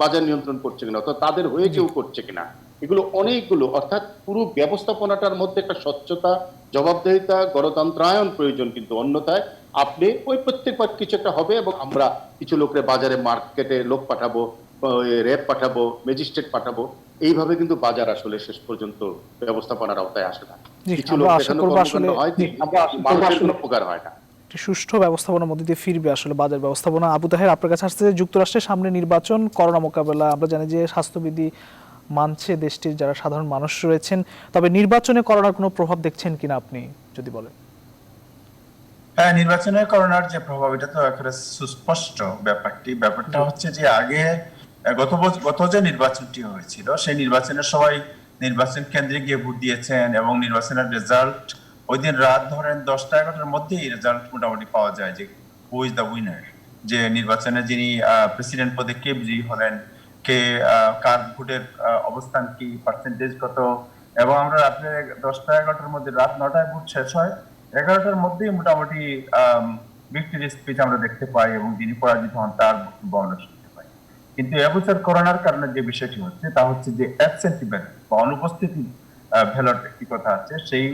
বাজার নিয়ন্ত্রণ করছে কিনা, অর্থাৎ তাদের হয়ে কেউ করছে কিনা, এগুলো অনেকগুলো, অর্থাৎ পুরো ব্যবস্থাপনাটার মধ্যে একটা স্বচ্ছতা, জবাবদিহিতা, গণতন্ত্রায়ন প্রয়োজন। কিন্তু অন্যথায় আপনি ওই প্রত্যেকবার কিছু একটা হবে এবং আমরা কিছু লোকের বাজারে মার্কেটে লোক পাঠাবো, র্যাব পাঠাবো, ম্যাজিস্ট্রেট পাঠাবো, এইভাবে কিন্তু বাজার আসলে শেষ পর্যন্ত ব্যবস্থাপনার আওতায় আসে না। কিছু লোক দেখানো কর্মকাণ্ড হয়, মানুষের কোনো উপকার হয় না। একটি সুষ্ঠু ব্যবস্থাপনার মধ্যে দিয়ে ফিরবে আসলে বাজার ব্যবস্থাপনা। আবু তাহের, আপনার কাছে আসছে, যুক্তরাষ্ট্রের সামনে নির্বাচন, করোনা মোকাবেলা, আমরা জানি যে স্বাস্থ্যবিধি মানছে দেশটির যারা সাধারণ মানুষ রয়েছেন, তবে নির্বাচনে করোনার কোনো প্রভাব দেখছেন কিনা আপনি যদি বলেন। হ্যাঁ, নির্বাচনে করোনার যে প্রভাব এটা তো একেবারে সুস্পষ্ট। ব্যাপারটা হচ্ছে যে আগে গত যে নির্বাচনটি হয়েছিল সেই নির্বাচনে সবাই নির্বাচন কেন্দ্রে গিয়ে ভোট দিয়েছেন এবং নির্বাচনের রেজাল্ট ওই দিন রাত ধরেন 10টা-11টার মধ্যেই রেজাল্ট মোটামুটি পাওয়া যায় যে হু ইজ দ্য উইনার, যে নির্বাচনে যিনি প্রেসিডেন্ট পদে কে বিজয়ী হলেন, কে কার ভোটের অবস্থান কি, পার্সেন্টেজ কত। এবং আমরা রাত্রে 10টা-11টার মধ্যে, রাত 9টায় ভোট শেষ হয়, 11টার মধ্যেই মোটামুটি ভিক্টরি স্পিচ আমরা দেখতে পাই এবং যিনি পরাজিত হন তার বর্ণনা শুনতে পাই। কিন্তু এবছর করোনার কারণে যে বিষয়টি হচ্ছে তা হচ্ছে যে অ্যাবসেন্টি ব্যালট বা অনুপস্থিতি ব্যালট একটি কথা আছে, সেই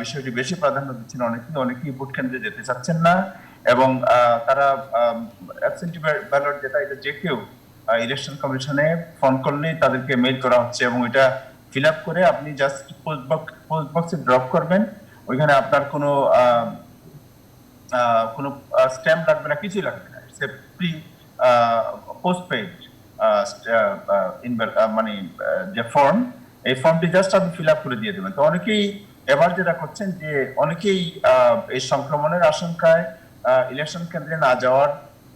বিষয়টি বেশি প্রাধান্য দিচ্ছেন অনেকেই ভোট কেন্দ্রে যেতে চাচ্ছেন না। এবং তারা অ্যাবসেন্টি ব্যালট যেটা, এটা যে কেউ ইলেকশন কমিশনে ফোন করলেই তাদেরকে মেইল করা হচ্ছে এবং এটা ফিল আপ করে আপনি জাস্ট পোস্ট বক্সে ড্রপ করবেন। ওইখানে আপনার কোনো স্ট্যাম্প লাগবে না, কিছুই লাগবে না। ইটস এ প্রি পোস্টপেড মানে যে ফর্ম, এই ফর্মটি জাস্ট আপনি ফিল আপ করে দিয়ে দেবেন। তো অনেকেই এবার যেটা করছেন যে অনেকেই এই সংক্রমণের আশঙ্কায় ইলেকশন কেন্দ্রে না যাওয়ার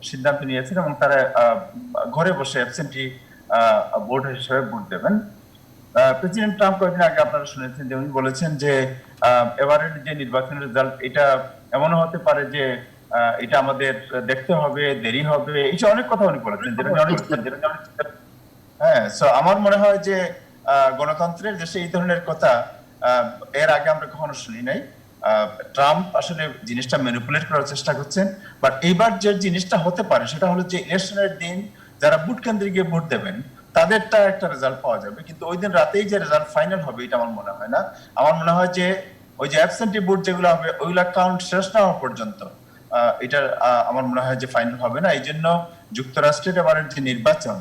সিদ্ধান্ত নিয়েছেন এবং তারা ঘরে বসে অ্যাবসেন্টি ভোট হিসেবে ভোট দেবেন। প্রেসিডেন্ট ট্রাম্প কয়েকদিন আগে আপনারা শুনেছেন যে উনি বলেছেন যে এবারের যে নির্বাচনের রেজাল্ট এটা এমনও হতে পারে যে এটা আমাদের দেখতে হবে, দেরি হবে, এই অনেক কথা উনি বলেছেন, হ্যাঁ। সো আমার মনে হয় যে গণতন্ত্রের দেশে এই ধরনের কথা এর আগে আমরা কখনো শুনি নাই। ট্রাম্প আসলে জিনিসটা ম্যানিপুলেট করার চেষ্টা করছেন। বাট এইবার যে জিনিসটা হতে পারে সেটা হলো যে ইলেকশনের দিন যারা ভোট কেন্দ্রে গিয়ে ভোট দেবেন তাদেরটা একটা রেজাল্ট পাওয়া যাবে, কিন্তু ওই দিন রাতেই যে রেজাল্ট ফাইনাল হবে এটা আমার মনে হয় না। আমার মনে হয় যে ওই যে অ্যাবসেন্টি ভোট যেগুলো হবে ওইগুলা কাউন্ট শেষ না হওয়া পর্যন্ত এটা আমার মনে হয় যে ফাইনাল হবে না। এই জন্য যুক্তরাষ্ট্রের এবারের যে নির্বাচন,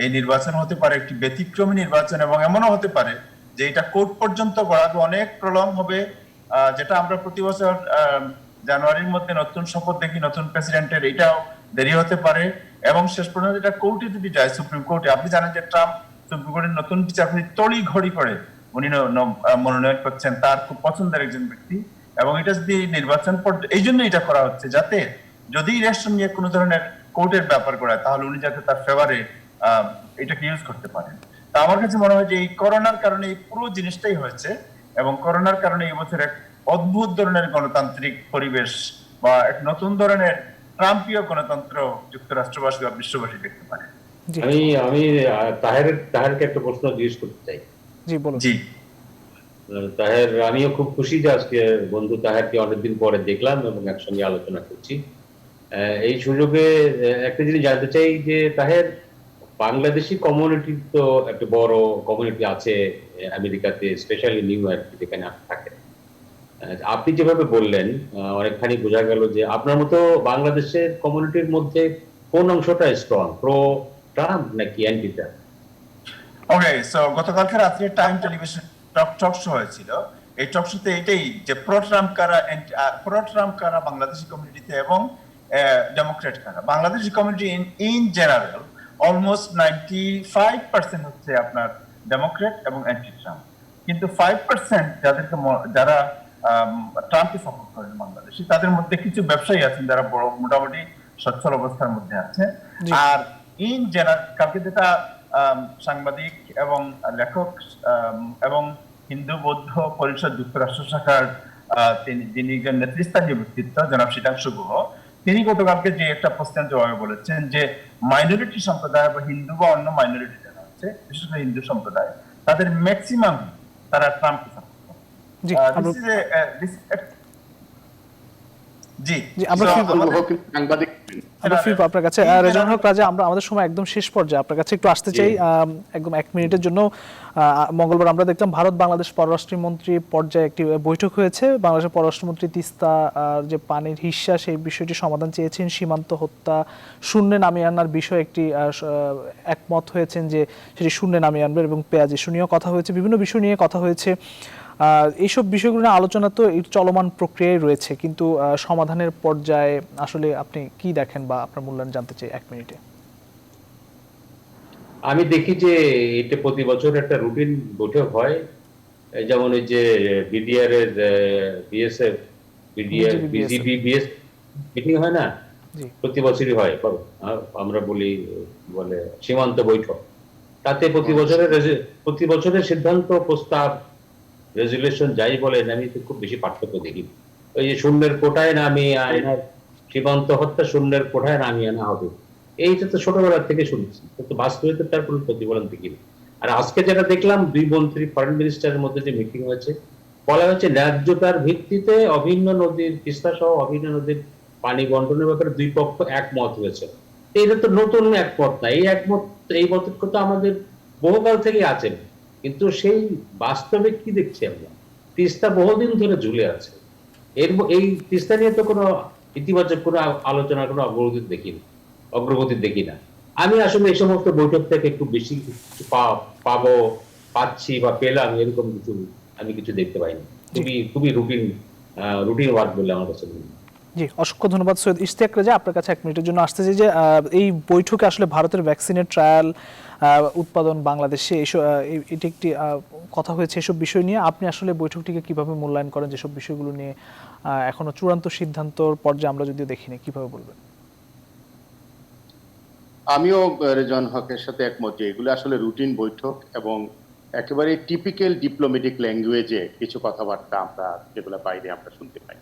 এই নির্বাচন হতে পারে একটি ব্যতিক্রমী নির্বাচন এবং এমনও হতে পারে যে এটা কোর্ট পর্যন্ত গড়াবে, অনেক প্রলং হবে। যেটা আমরা প্রতি বছর জানুয়ারির মধ্যে নতুন শপথ দেখি নতুন প্রেসিডেন্টের, এটাও দেরি হতে পারে। এবং শেষ পর্যন্ত এটা কোর্টে যদি যায়, সুপ্রিম কোর্টে, আপনি জানেন যে ট্রাম্প সুপ্রিম কোর্টের নতুন বিচারপতি তড়ি ঘড়ি করে উনি মনোনয়ন করছেন তার খুব পছন্দের একজন ব্যক্তি। এবং এটা যদি নির্বাচন এই জন্য এটা করা হচ্ছে যাতে যদি ইলেকশন নিয়ে কোনো ধরনের কোর্টের ব্যাপার করায় তাহলে উনি যাতে তার ফেভারে এটাকে ইউজ করতে পারেন। তা আমার কাছে মনে হয় যে এই করোনার কারণে এই পুরো জিনিসটাই হয়েছে এবং করোনার কারণে এই বছর এক অদ্ভুত ধরনের গণতান্ত্রিক পরিবেশ বা এক নতুন ধরনের ট্রাম্পীয় গণতন্ত্র যুক্তরাষ্ট্রবাসী বা বিশ্ববাসী দেখতে পারে। আমি তাহেরকে একটা প্রশ্ন জিজ্ঞেস করতে চাই। জি বলুন। জি তাহের, আমিও খুব খুশি যে আজকে বন্ধু তাহেরকে অনেকদিন পরে দেখলাম এবং একসঙ্গে আলোচনা করছি। এই সুযোগে একটা জিনিস জানতে চাই যে তাহের, বাংলাদেশি কমিউনিটির তো একটা বড় কমিউনিটি আছে আমেরিকাতে, স্পেশালি নিউ ইয়র্কে যেখানে আপনি থাকেন। আপনি যেভাবে বললেন অনেকখানি বোঝা গেল যে আপনার মতো বাংলাদেশের কমিউনিটির মধ্যে কোন অংশটা স্ট্রং, প্রো ট্রাম্প নাকি অ্যান্টি ট্রাম্প? ওকে, সো গতকালকে রাত্রে টাইম টেলিভিশন টক শো হয়েছিল। এই টক শোতে এটাই যে প্রো ট্রাম্প কারা বাংলাদেশি কমিউনিটিতে এবং ডেমোক্রেট কারা। Bangladeshi community in general almost 95% হচ্ছে আপনার ডেমোক্রেট এবং অ্যান্টি ট্রাম্প, কিন্তু 5% যারা ট্রাম্পকে সাপোর্ট করেন বাংলাদেশি, তাদের মধ্যে কিছু ব্যবসায়ী আছেন যারা বড় মোটামুটি সচ্ছল অবস্থার মধ্যে আছে। আর ইন জেনারেল কালকে যেটা সাংবাদিক এবং লেখক এবং হিন্দু বৌদ্ধ পরিষদ যুক্তরাষ্ট্র শাখার যিনি একজন নেতৃস্থানীয় ব্যক্তিত্ব জনাব শীতাংশু গুহ, তিনি গতকালকে যে একটা প্রশ্নের জবাবে বলেছেন যে মাইনরিটি সম্প্রদায় বা হিন্দু বা অন্য মাইনরিটি যারা আছে, বিশেষ করে হিন্দু সম্প্রদায়, তাদের ম্যাক্সিমাম তারা ট্রাম্পকে সাপোর্ট করে। জি জি জি, আমরা সাংবাদিক আমরা ফিরবো আপনার কাছে। রেজাউল হক রাজা, আমরা আমাদের সময় একদম শেষ পর্যায়ে আপনার কাছে একটু আসতে চাই একদম 1 মিনিটের জন্য। মঙ্গলবার আমরা দেখলাম ভারত বাংলাদেশ পররাষ্ট্রমন্ত্রী পর্যায়ে একটি বৈঠক হয়েছে। বাংলাদেশের পররাষ্ট্রমন্ত্রী তিস্তা যে পানির হিস্যা সেই বিষয়টি সমাধান চেয়েছেন, সীমান্ত হত্যা শূন্যে নামিয়ে আনার বিষয়ে একটি একমত হয়েছেন যে সেটি শূন্যে নামিয়ে আনবে, এবং পেঁয়াজ ইস্যু নিয়েও কথা হয়েছে, বিভিন্ন বিষয় নিয়ে কথা হয়েছে। এইসব বিষয়গুলো নিয়ে আলোচনা তো এই চলমান প্রক্রিয়ায় রয়েছে, কিন্তু সমাধানের পর্যায়ে আসলে আপনি কি দেখেন বা আপনার মূল্যায়ন জানতে চাই 1 মিনিটে। আমি দেখি যে এটা প্রতি বছর একটা রুটিন বৈঠক হয়, যেমন ওই যে বিডিআর এর BSF BDR BGB BS meeting হয় না, প্রতি বছরই হয়, আমরা বলে সীমান্ত বৈঠক। তাতে প্রতি বছরের সিদ্ধান্ত প্রস্তাব রেজুলেশন যাই বলেন, আমি তো খুব বেশি পার্থক্য দেখি। ওই যে শূন্যের কোটায় নামিয়ে আনা, সীমান্ত হত্যা শূন্যের কোটায় নামিয়ে আনা হবে, এইটা তো ছোটবেলা থেকে শুনছি, কিন্তু বাস্তবে তো তার কোনো প্রতিফলন দেখিনি। আর আজকে যেটা দেখলাম, 2 মন্ত্রী ফরেন মিনিস্টারের মধ্যে যে মিটিং হয়েছে, বলা হচ্ছে ন্যায্যতার ভিত্তিতে অভিন্ন নদীর, তিস্তা সহ অভিন্ন নদীর পানি বন্টনের ব্যাপারে 2 পক্ষ একমত হয়েছে। এটা তো নতুন একমত না, এই মত তো আমাদের বহুকাল থেকে আছে, কিন্তু সেই বাস্তবে কি দেখছি আমরা, তিস্তা বহুদিন ধরে ঝুলে আছে। এই তিস্তা নিয়ে তো কোনো ইতিবাচক কোনো আলোচনা, কোনো অগ্রগতি দেখি না। আমি আসলে এই সমস্ত বৈঠক থেকে একটু বেশি কিছু পাচ্ছি বা পেলাম, এরকম কিছু দেখতে পাইনি। খুবই রুটিন ওয়ার্ক বলে আমার কাছে মনে হয়। জি, অসংখ্য ধন্যবাদ সৈয়দ ইশতিয়াক রেজা। আপনার কাছে 1 মিনিটের জন্য আসতে চাই যে এই বৈঠকে আসলে ভারতের ভ্যাকসিনের ট্রায়াল উৎপাদন বাংলাদেশে এটি একটি কথা হয়েছে, এসব বিষয় নিয়ে আপনি আসলে বৈঠকটিকে কিভাবে মূল্যায়ন করেন, যেসব বিষয়গুলো নিয়ে এখনো চূড়ান্ত সিদ্ধান্তর পর্যায়ে আমরা যদিও দেখিনি, কিভাবে বলবেন? আমিও রেজাউল হকের সাথে একমত যে এগুলো আসলে রুটিন বৈঠক এবং একেবারে টিপিক্যাল ডিপ্লোম্যাটিক ল্যাঙ্গুয়েজে কিছু কথাবার্তা আমরা যেগুলো বাইরে আমরা শুনতে পাই,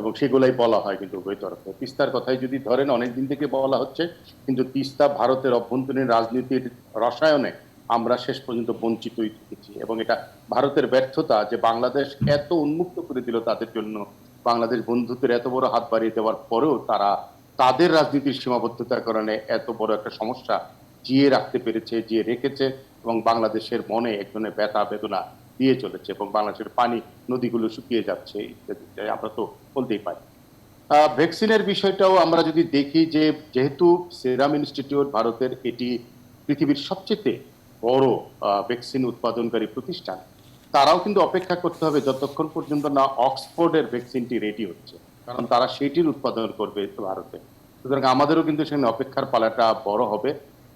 এবং সেগুলাই বলা হয় কিন্তু উভয় তরফে। তিস্তার কথাই যদি ধরেন, অনেকদিন থেকে বলা হচ্ছে, কিন্তু তিস্তা ভারতের অভ্যন্তরীণ রাজনীতির রসায়নে আমরা শেষ পর্যন্ত বঞ্চিতই থেকেছি, এবং এটা ভারতের ব্যর্থতা যে বাংলাদেশ এত উন্মুক্ত করে দিল তাদের জন্য। বাংলাদেশ বন্ধুত্বের এত বড় হাত বাড়িয়ে দেওয়ার পরেও তারা তাদের রাজনীতির সীমাবদ্ধতার কারণে এত বড় একটা সমস্যা জিয়ে রাখতে পেরেছে, জিয়ে রেখেছে, এবং বাংলাদেশের মনে এক ধরনের ব্যথা বেদনা দিয়ে চলেছে, এবং বাংলাদেশের পানি নদীগুলো শুকিয়ে যাচ্ছে ইত্যাদি, আমরা তো বলতেই পারি। ভ্যাকসিনের বিষয়টাও আমরা যদি দেখি, যে যেহেতু সেরাম ইনস্টিটিউট ভারতের এটি পৃথিবীর সবচেয়ে বড় ভ্যাকসিন উৎপাদনকারী প্রতিষ্ঠান, তারাও কিন্তু অপেক্ষা করতে হবে যতক্ষণ পর্যন্ত না অক্সফোর্ডের ভ্যাকসিনটি রেডি হচ্ছে, কারণ তারা সেটির উৎপাদন করবে ভারতে। সুতরাং আমাদেরও কিন্তু সেখানে অপেক্ষার পালাটা বড় হবে।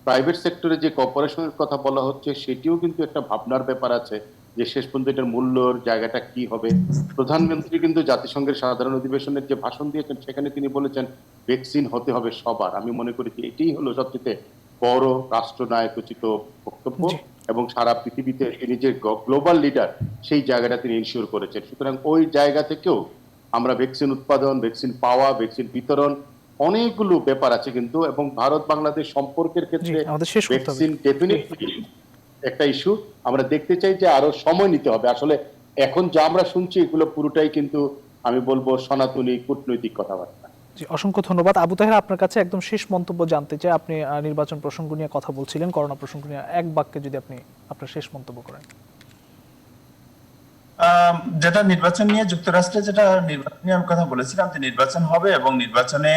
প্রাইভেট সেক্টরে যে কর্পোরেশনের কথা বলা হচ্ছে, সেটিও কিন্তু একটা ভাবনার ব্যাপার আছে, যে শেষ পর্যন্ত এটার মূল্যর জায়গাটা কি হবে। প্রধানমন্ত্রী কিন্তু জাতিসংঘের সাধারণ অধিবেশনের যে ভাষণ দিয়েছেন, সেখানে তিনি বলেছেন ভ্যাকসিন হতে হবে সবার। আমি মনে করি যে এটাই হলো সবচেয়ে বড় রাষ্ট্রনায়কোচিত বক্তব্য, এবং সারা পৃথিবীতে তিনি যে গ্লোবাল লিডার সেই জায়গাটা তিনি ইনশিওর করেছেন। সুতরাং ওই জায়গা থেকেও আমরা ভ্যাকসিন উৎপাদন, ভ্যাকসিন পাওয়া, ভ্যাকসিন বিতরণ, অনেকগুলো ব্যাপার আছে কিন্তু, এবং ভারত বাংলাদেশ সম্পর্কের ক্ষেত্রে ভ্যাকসিন ডেফিনেটলি একটা ইস্যু। আমরা দেখতে চাই যে আরো সময় নিতে হবে। আসলে এখন যা আমরা শুনছি এগুলো পুরোটাই কিন্তু আমি বলবো সনাতনী কূটনৈতিক কথাবার্তা। জি, অসংখ্য ধন্যবাদ। আবু তাহের, আপনার কাছে একদম শেষ মন্তব্য জানতে চাই। আপনি নির্বাচন প্রসঙ্গ নিয়ে কথা বলছিলেন, করোনা প্রসঙ্গ নিয়ে 1 বাক্যে যদি আপনি আপনার শেষ মন্তব্য করেন। যেটা নির্বাচন নিয়ে, যুক্তরাষ্ট্রে যেটা নির্বাচন নিয়ে আমি কথা বলেছিলাম, যে নির্বাচন হবে এবং নির্বাচনে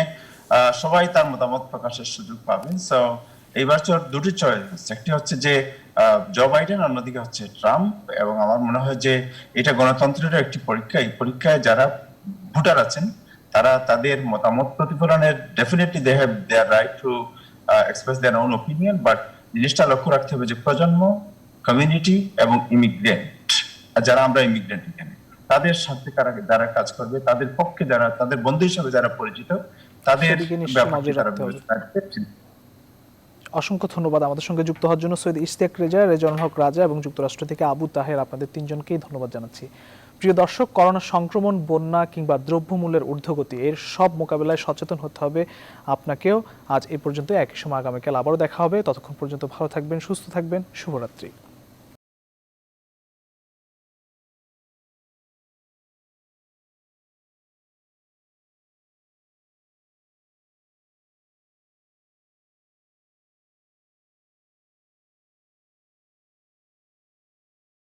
সবাই তার মতামত প্রকাশের সুযোগ পাবেন। সো এইবার দুটি চয়েস, একটি হচ্ছে যে জো বাইডেন, অন্যদিকে হচ্ছে ট্রাম্প। এবং আমার মনে হয় যে এটা গণতন্ত্রের একটি পরীক্ষা। এই পরীক্ষায় যারা ভোটার আছেন তারা তাদের মতামত প্রতিফলনের definitely they have their right to express their own opinion, but জিনিসটা লক্ষ্য রাখতে হবে যে প্রজন্ম, কমিউনিটি এবং ইমিগ্রেন্ট, যারা আমরা ইমিগ্রেন্ট এখানে, তাদের সাথে যারা কাজ করবে, তাদের পক্ষে যারা, তাদের বন্ধু হিসেবে যারা পরিচিত, তাদের ব্যাপারে তারা অসংখ্য ধন্যবাদ আমাদের সঙ্গে যুক্ত হওয়ার জন্য। সৈয়দ ইশতিয়াক রেজা, রেজাউল হক রাজা এবং যুক্তরাষ্ট্র থেকে আবু তাহের, আপনাদের তিনজনকেই ধন্যবাদ জানাচ্ছি। প্রিয় দর্শক, করোনা সংক্রমণ, বন্যা কিংবা দ্রব্যমূল্যের ঊর্ধ্বগতি, এর সব মোকাবেলায় সচেতন হতে হবে আপনাকেও। আজ এই পর্যন্ত, একই সময় আগামীকাল আবারও দেখা হবে। ততক্ষণ পর্যন্ত ভালো থাকবেন, সুস্থ থাকবেন। শুভরাত্রি।